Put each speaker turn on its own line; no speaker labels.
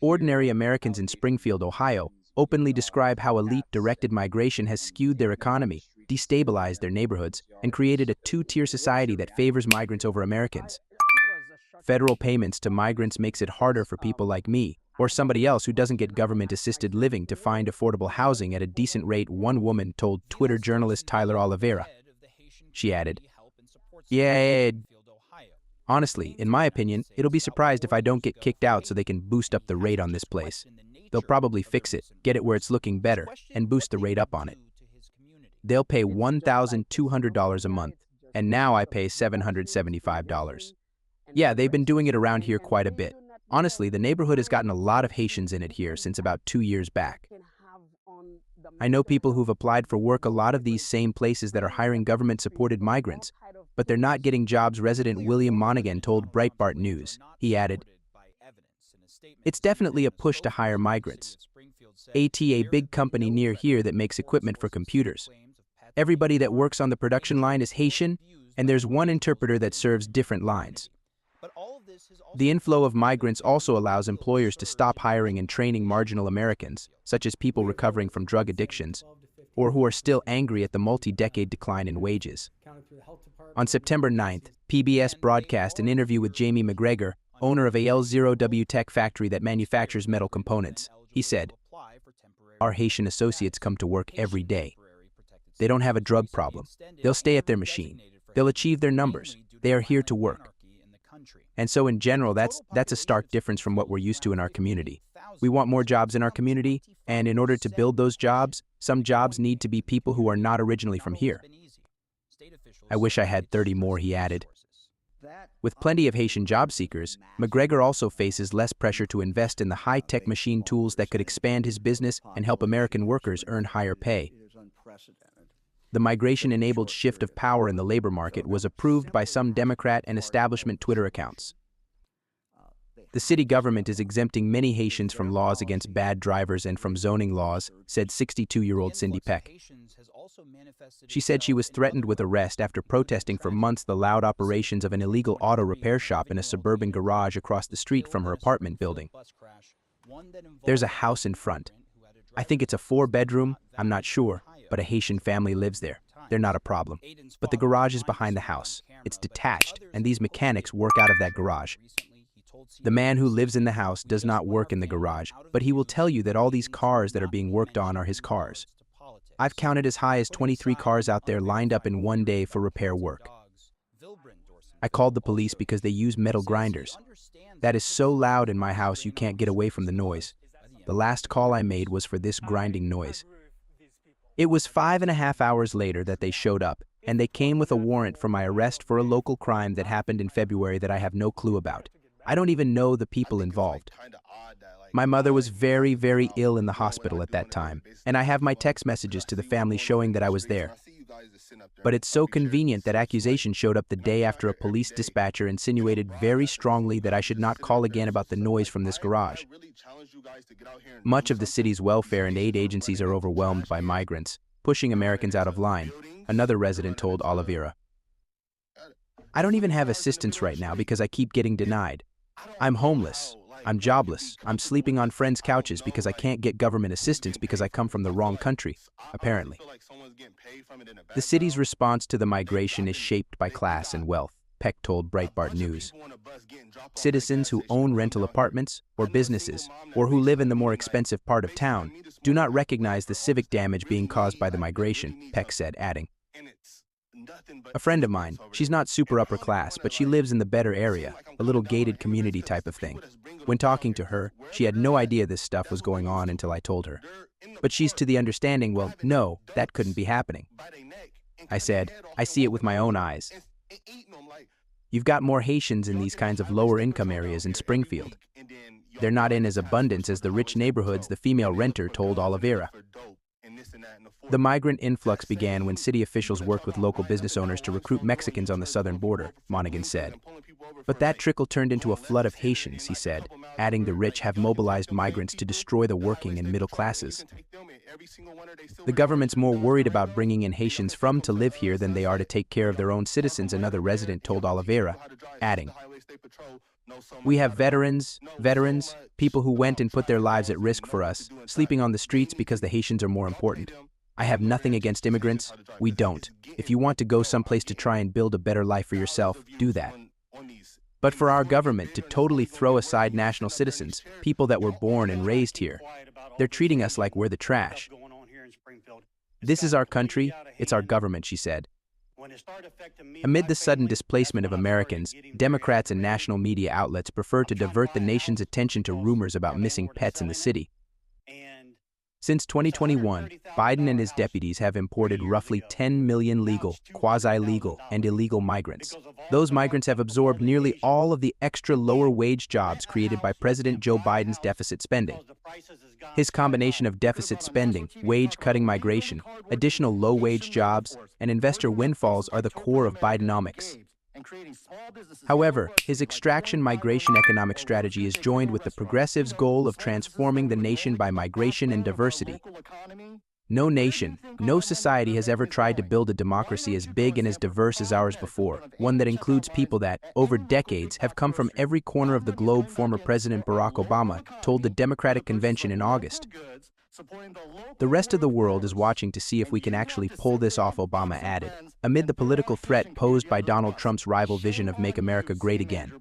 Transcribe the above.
Ordinary Americans in Springfield, Ohio, openly describe how elite-directed migration has skewed their economy, destabilized their neighborhoods, and created a two-tier society that favors migrants over Americans. Federal payments to migrants makes it harder for people like me, or somebody else who doesn't get government-assisted living, to find affordable housing at a decent rate, one woman told Twitter journalist Tyler Oliveira. She added, "Yeah, honestly, in my opinion, it'll be surprised if I don't get kicked out so they can boost up the rate on this place. They'll probably fix it, get it where it's looking better, and boost the rate up on it. They'll pay $1,200 a month, and now I pay $775. Yeah, they've been doing it around here quite a bit. Honestly, the neighborhood has gotten a lot of Haitians in it here since about 2 years back. I know people who've applied for work a lot of these same places that are hiring government-supported migrants, but they're not getting jobs," resident William Monaghan told Breitbart News. He added, "It's definitely a push to hire migrants. A big company near here that makes equipment for computers. Everybody that works on the production line is Haitian, and there's one interpreter that serves different lines. The inflow of migrants also allows employers to stop hiring and training marginal Americans, such as people recovering from drug addictions, or who are still angry at the multi-decade decline in wages." On September 9th, PBS broadcast an interview with Jamie McGregor, owner of a L0W tech factory that manufactures metal components. He said, "Our Haitian associates come to work every day. They don't have a drug problem. They'll stay at their machine. They'll achieve their numbers. They are here to work." And so in general, that's a stark difference from what we're used to in our community. We want more jobs in our community, and in order to build those jobs, some jobs need to be people who are not originally from here. I wish I had 30 more, he added. With plenty of Haitian job seekers, McGregor also faces less pressure to invest in the high-tech machine tools that could expand his business and help American workers earn higher pay. The migration-enabled shift of power in the labor market was approved by some Democrat and establishment Twitter accounts. The city government is exempting many Haitians from laws against bad drivers and from zoning laws, said 62-year-old Cindy Peck. She said she was threatened with arrest after protesting for months the loud operations of an illegal auto repair shop in a suburban garage across the street from her apartment building. "There's a house in front. I think it's a 4-bedroom, I'm not sure, but a Haitian family lives there. They're not a problem. But the garage is behind the house. It's detached, and these mechanics work out of that garage. The man who lives in the house does not work in the garage, but he will tell you that all these cars that are being worked on are his cars. I've counted as high as 23 cars out there lined up in one day for repair work. I called the police because they use metal grinders. That is so loud in my house you can't get away from the noise. The last call I made was for this grinding noise." It was 5.5 hours later that they showed up, and they came with a warrant for my arrest for a local crime that happened in February that I have no clue about. I don't even know the people involved. My mother was very, very ill in the hospital at that time, and I have my text messages to the family showing that I was there. But it's so convenient that accusations showed up the day after a police dispatcher insinuated very strongly that I should not call again about the noise from this garage. Much of the city's welfare and aid agencies are overwhelmed by migrants, pushing Americans out of line, another resident told Oliveira. "I don't even have assistance right now because I keep getting denied. I'm homeless. I'm jobless. I'm sleeping on friends' couches because I can't get government assistance because I come from the wrong country, apparently." The city's response to the migration is shaped by class and wealth, Peck told Breitbart News. Citizens who own rental apartments or businesses, or who live in the more expensive part of town, do not recognize the civic damage being caused by the migration, Peck said, adding, "A friend of mine, she's not super upper class, but she lives in the better area, a little gated community type of thing. When talking to her, she had no idea this stuff was going on until I told her. But she's to the understanding, well, no, that couldn't be happening. I said, I see it with my own eyes. You've got more Haitians in these kinds of lower income areas in Springfield. They're not in as abundance as the rich neighborhoods," the female renter told Oliveira. The migrant influx began when city officials worked with local business owners to recruit Mexicans on the southern border, Monaghan said. But that trickle turned into a flood of Haitians, he said, adding the rich have mobilized migrants to destroy the working and middle classes. "The government's more worried about bringing in Haitians from to live here than they are to take care of their own citizens," another resident told Oliveira, adding, We have veterans, people who went and put their lives at risk for us, sleeping on the streets because the Haitians are more important. I have nothing against immigrants. We don't. If you want to go someplace to try and build a better life for yourself, do that. But for our government to totally throw aside national citizens, people that were born and raised here, they're treating us like we're the trash. This is our country, it's our government, she said. Amid the sudden displacement of Americans, Democrats and national media outlets prefer to divert the nation's attention to rumors about missing pets in the city. Since 2021, Biden and his deputies have imported roughly 10 million legal, quasi-legal, and illegal migrants. Those migrants have absorbed nearly all of the extra lower-wage jobs created by President Joe Biden's deficit spending. His combination of deficit spending, wage-cutting migration, additional low-wage jobs, and investor windfalls are the core of Bidenomics. However, his extraction migration economic strategy is joined with the progressives' goal of transforming the nation by migration and diversity. No nation, no society has ever tried to build a democracy as big and as diverse as ours before, one that includes people that, over decades, have come from every corner of the globe, former President Barack Obama told the Democratic Convention in August. The rest of the world is watching to see if we can actually pull this off, Obama added, amid the political threat posed by Donald Trump's rival vision of Make America Great Again.